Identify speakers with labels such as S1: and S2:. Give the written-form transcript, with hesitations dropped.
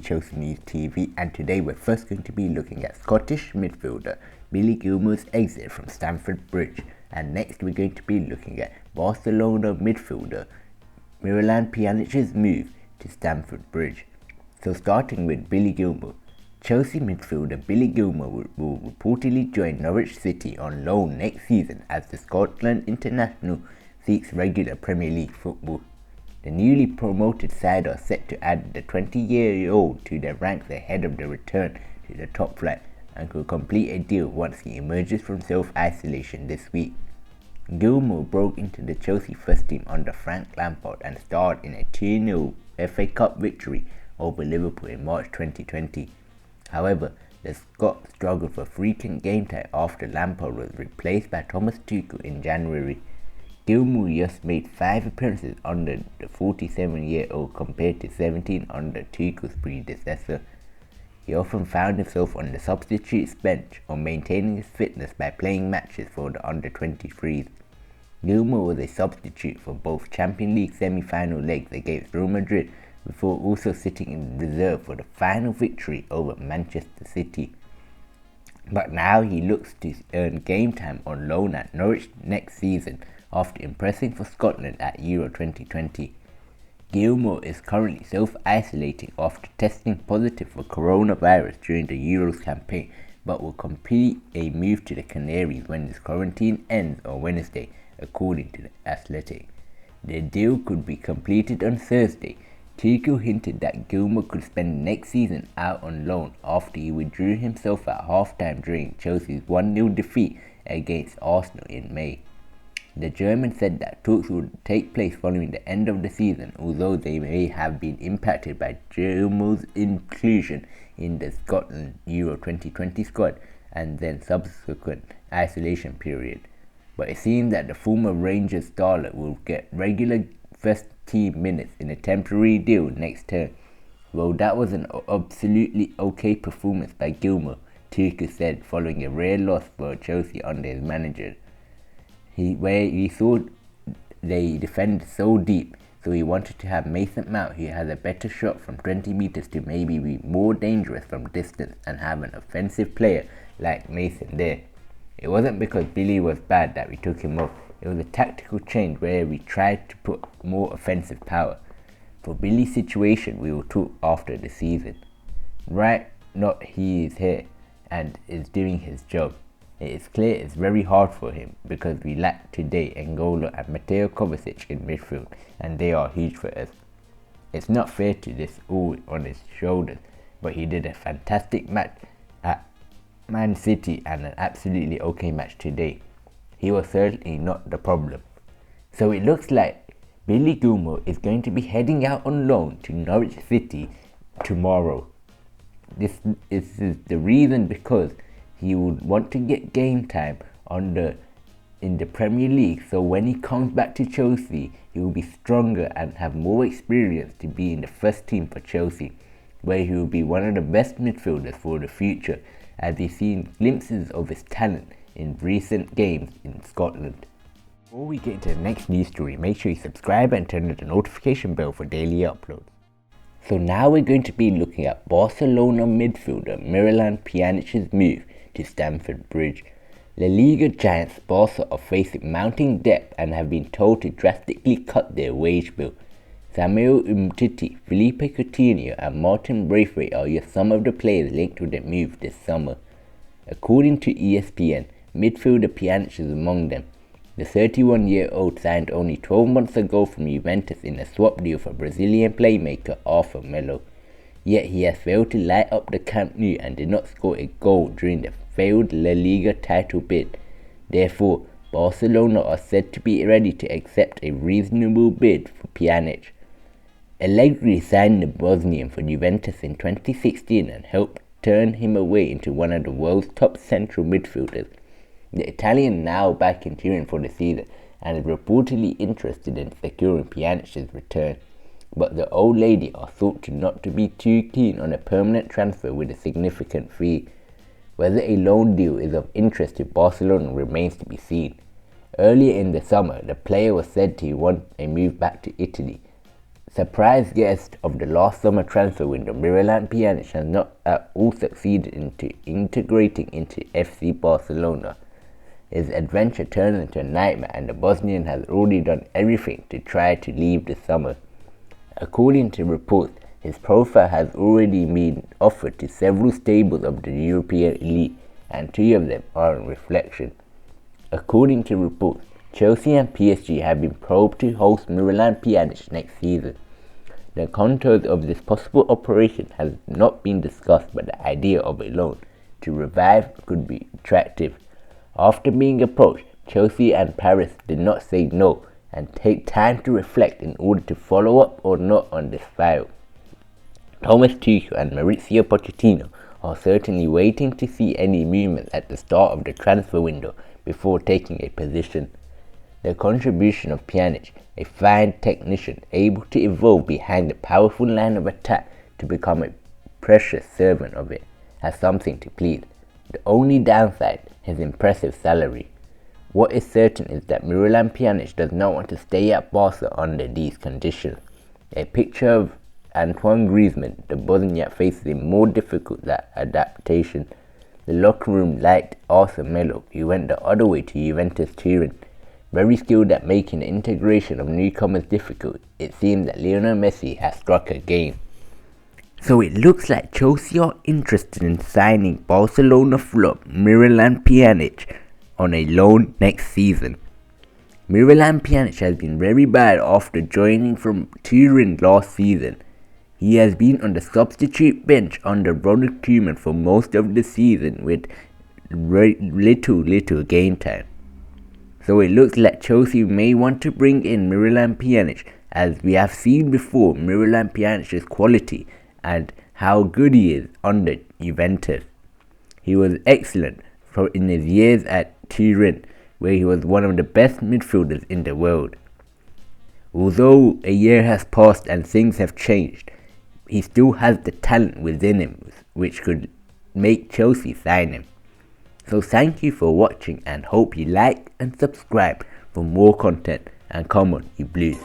S1: Chelsea News TV, and today we're first going to be looking at Scottish midfielder Billy Gilmour's exit from Stamford Bridge, and next we're going to be looking at Barcelona midfielder Miralem Pjanic's move to Stamford Bridge. So starting with Billy Gilmour, Chelsea midfielder Billy Gilmour will reportedly join Norwich City on loan next season as the Scotland international seeks regular Premier League football. The newly promoted side are set to add the 20-year-old to their ranks ahead of the return to the top flight and could complete a deal once he emerges from self-isolation this week. Gilmour broke into the Chelsea first team under Frank Lampard and starred in a 2-0 FA Cup victory over Liverpool in March 2020. However, the Scot struggled for frequent game time after Lampard was replaced by Thomas Tuchel in January. Gilmour just made 5 appearances under the 47-year-old compared to 17 under Tuchel's predecessor. He often found himself on the substitutes bench or maintaining his fitness by playing matches for the under-23s. Gilmour was a substitute for both Champions League semi-final legs against Real Madrid before also sitting in reserve for the final victory over Manchester City. But now he looks to earn game time on loan at Norwich next season after impressing for Scotland at Euro 2020. Gilmour is currently self-isolating after testing positive for coronavirus during the Euros campaign, but will complete a move to the Canaries when his quarantine ends on Wednesday, according to The Athletic. The deal could be completed on Thursday. Tuchel hinted that Gilmour could spend next season out on loan after he withdrew himself at half-time during Chelsea's 1-0 defeat against Arsenal in May. The German said that talks would take place following the end of the season, although they may have been impacted by Gilmour's inclusion in the Scotland Euro 2020 squad and then subsequent isolation period. But it seems that the former Rangers starlet will get regular first team minutes in a temporary deal next term. Well, that was an absolutely okay performance by Gilmour, Tuchel said following a rare loss for Chelsea under his manager. He thought they defended so deep, so he wanted to have Mason Mount, who has a better shot from 20 meters, to maybe be more dangerous from distance and have an offensive player like Mason there. It wasn't because Billy was bad that we took him off. It was a tactical change where we tried to put more offensive power. For Billy's situation, we will talk after the season. Right now he is here and is doing his job. It is clear it's very hard for him because we lack today N'Golo and Mateo Kovacic in midfield, and they are huge for us. It's not fair to this all on his shoulders, but he did a fantastic match at Man City and an absolutely okay match today. He was certainly not the problem. So it looks like Billy Gilmour is going to be heading out on loan to Norwich City tomorrow. This is the reason because he would want to get game time in the Premier League, so when he comes back to Chelsea, he will be stronger and have more experience to be in the first team for Chelsea, where he will be one of the best midfielders for the future, as he's seen glimpses of his talent in recent games in Scotland. Before we get into the next news story, make sure you subscribe and turn on the notification bell for daily uploads. So now we're going to be looking at Barcelona midfielder Miralem Pjanic's move to Stamford Bridge. La Liga giants Barca are facing mounting debt and have been told to drastically cut their wage bill. Samuel Umtiti, Felipe Coutinho and Martin Braithwaite are just some of the players linked to the move this summer. According to ESPN, midfielder Pjanic is among them. The 31-year-old signed only 12 months ago from Juventus in a swap deal for Brazilian playmaker Arthur Melo. Yet he has failed to light up the Camp Nou and did not score a goal during the failed La Liga title bid. Therefore, Barcelona are said to be ready to accept a reasonable bid for Pjanic. Allegri signed the Bosnian for Juventus in 2016 and helped turn him away into one of the world's top central midfielders. The Italian now back in Turin for the season and is reportedly interested in securing Pjanic's return. But the old lady are thought to not to be too keen on a permanent transfer with a significant fee. Whether a loan deal is of interest to Barcelona remains to be seen. Earlier in the summer, the player was said to want a move back to Italy, Surprise guest of the last summer transfer window, Miralem Pjanic has not at all succeeded into integrating into FC Barcelona. His adventure turned into a nightmare, and the Bosnian has already done everything to try to leave this summer. According to reports, his profile has already been offered to several stables of the European elite, and 2 of them are in reflection. According to reports, Chelsea and PSG have been probed to host Miralem Pjanic next season. The contours of this possible operation has not been discussed, but the idea of a loan to revive could be attractive. After being approached, Chelsea and Paris did not say no and take time to reflect in order to follow up or not on this file. Thomas Tuchel and Mauricio Pochettino are certainly waiting to see any movement at the start of the transfer window before taking a position. The contribution of Pjanic, a fine technician able to evolve behind the powerful line of attack to become a precious servant of it, has something to please. The only downside, his impressive salary. What is certain is that Miralem Pjanic does not want to stay at Barca under these conditions. A picture of Antoine Griezmann, the Bosniak, faces a more difficult adaptation. The locker room liked Arsene Melo, who went the other way to Juventus Turin. Very skilled at making the integration of newcomers difficult, it seems that Lionel Messi has struck again. So it looks like Chelsea are interested in signing Barcelona flop Miralem Pjanic on a loan next season. Miralem Pjanic has been very bad after joining from Turin last season. He has been on the substitute bench under Ronald Koeman for most of the season with little game time. So it looks like Chelsea may want to bring in Miralem Pjanic. As we have seen before, Miralem Pjanic's quality and how good he is under Juventus. He was excellent in his years at Turin, where he was one of the best midfielders in the world. Although a year has passed and things have changed, he still has the talent within him which could make Chelsea sign him. So thank you for watching and hope you like and subscribe for more content, and come on you Blues.